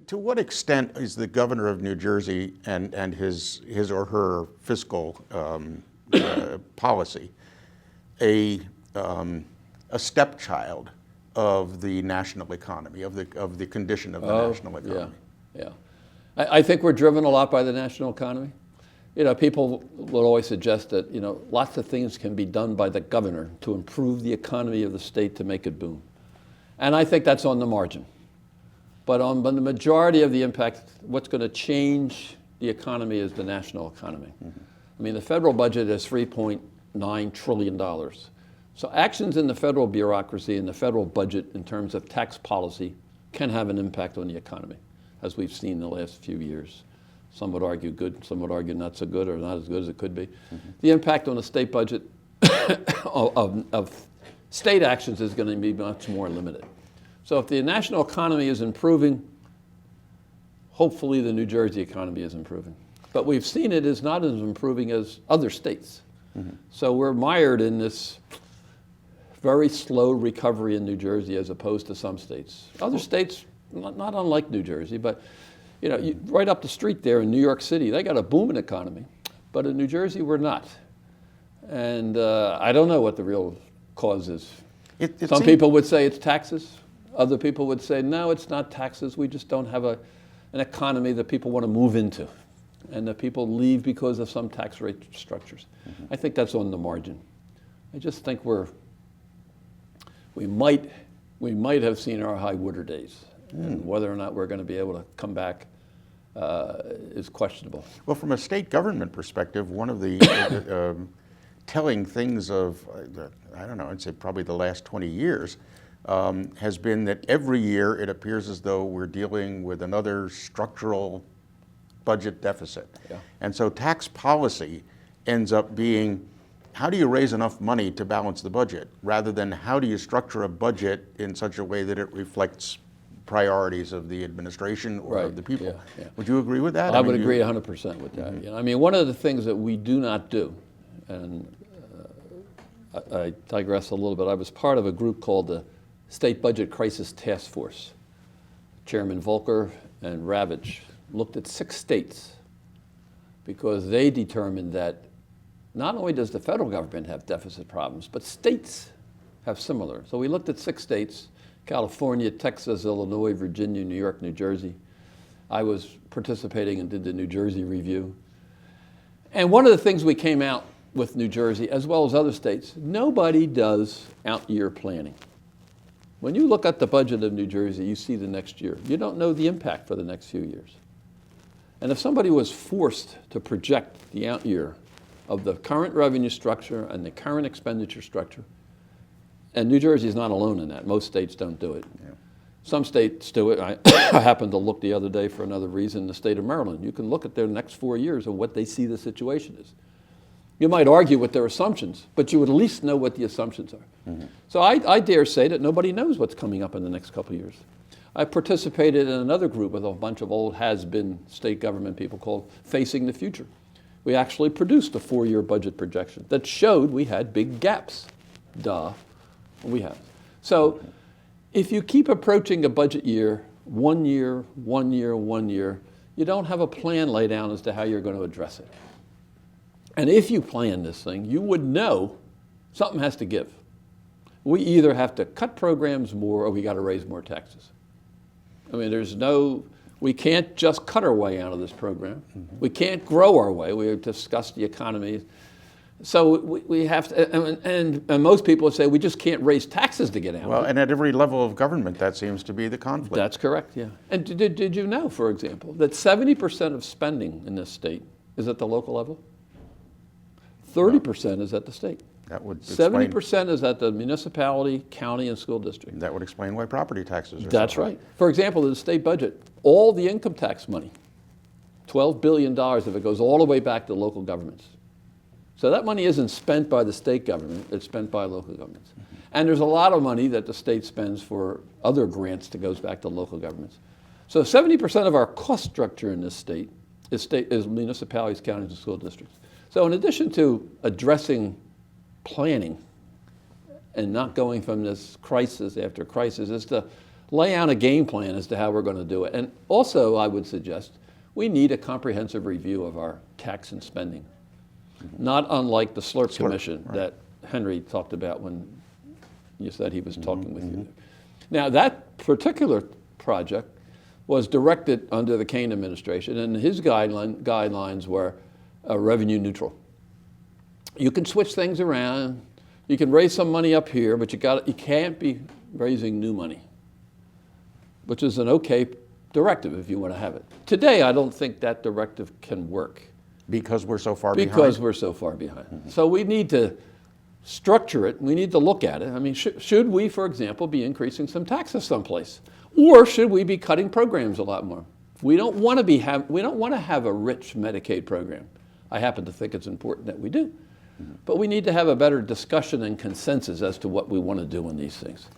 To what extent is the governor of New Jersey and his or her fiscal policy a stepchild of the national economy, of the condition of the national economy? Yeah. I think we're driven a lot by the national economy. People will always suggest that, lots of things can be done by the governor to improve the economy of the state to make it boom. And I think that's on the margin. But on the majority of the impact, what's going to change the economy is the national economy. Mm-hmm. I mean, the federal budget is $3.9 trillion. So actions in the federal bureaucracy and the federal budget in terms of tax policy can have an impact on the economy, as we've seen in the last few years. Some would argue good, some would argue not so good or not as good as it could be. Mm-hmm. The impact on the state budget of state actions is going to be much more limited. So if the national economy is improving, hopefully the New Jersey economy is improving. But we've seen it is not as improving as other states. Mm-hmm. So we're mired in this very slow recovery in New Jersey as opposed to some states. Other states, not unlike New Jersey, but right up the street there in New York City, they got a booming economy. But in New Jersey, we're not. And I don't know what the real cause is. Some people would say it's taxes. Other people would say, no, it's not taxes. We just don't have an economy that people want to move into and that people leave because of some tax rate structures. Mm-hmm. I think that's on the margin. I just think we might have seen our high water days. And whether or not we're going to be able to come back is questionable. Well, from a state government perspective, one of the telling things of, I'd say probably the last 20 years, has been that every year it appears as though we're dealing with another structural budget deficit. Yeah. And so tax policy ends up being, how do you raise enough money to balance the budget, rather than how do you structure a budget in such a way that it reflects priorities of the administration or of the people. Yeah, yeah. Would you agree with that? I would agree 100% with that. Mm-hmm. One of the things that we do not do, and I digress a little bit, I was part of a group called the State Budget Crisis Task Force. Chairman Volker and Ravitch looked at 6 states because they determined that not only does the federal government have deficit problems, but states have similar. So we looked at 6 states: California, Texas, Illinois, Virginia, New York, New Jersey. I was participating and did the New Jersey review. And one of the things we came out with New Jersey, as well as other states, nobody does out-year planning. When you look at the budget of New Jersey, you see the next year. You don't know the impact for the next few years. And if somebody was forced to project the out-year of the current revenue structure and the current expenditure structure, and New Jersey is not alone in that. Most states don't do it. Yeah. Some states do it. I happened to look the other day for another reason in the state of Maryland. You can look at their next 4 years of what they see the situation is. You might argue with their assumptions, but you would at least know what the assumptions are. Mm-hmm. So I dare say that nobody knows what's coming up in the next couple of years. I participated in another group with a bunch of old has-been state government people called Facing the Future. We actually produced a 4-year budget projection that showed we had big gaps. We have. So if you keep approaching a budget year, 1 year, 1 year, 1 year, you don't have a plan laid down as to how you're going to address it. And if you plan this thing, you would know something has to give. We either have to cut programs more or we got to raise more taxes. We can't just cut our way out of this program. Mm-hmm. We can't grow our way. We discussed the economy. So we have to, and most people would say we just can't raise taxes to get out. Well, and at every level of government, that seems to be the conflict. That's correct, yeah. And did you know, for example, that 70% of spending in this state is at the local level? 30% is at the state. That would explain. 70% is at the municipality, county, and school district. That would explain why property taxes are That's so high. right. For example, in the state budget, all the income tax money, $12 billion if it goes all the way back to local governments. So that money isn't spent by the state government, it's spent by local governments. Mm-hmm. And there's a lot of money that the state spends for other grants that goes back to local governments. So 70% of our cost structure in this state is municipalities, counties, and school districts. So in addition to addressing planning and not going from this crisis after crisis, is to lay out a game plan as to how we're going to do it. And also, I would suggest, we need a comprehensive review of our tax and spending. Not unlike the Slurp Commission that Henry talked about when you said he was talking with you. Now, that particular project was directed under the Kane administration, and his guidelines were revenue neutral. You can switch things around. You can raise some money up here, but you can't be raising new money, which is an okay directive if you want to have it. Today, I don't think that directive can work. Because we're so far behind? Because we're so far behind. So we need to structure it. We need to look at it. I mean, should we, for example, be increasing some taxes someplace? Or should we be cutting programs a lot more? We don't want to have a rich Medicaid program. I happen to think it's important that we do. But we need to have a better discussion and consensus as to what we want to do in these things.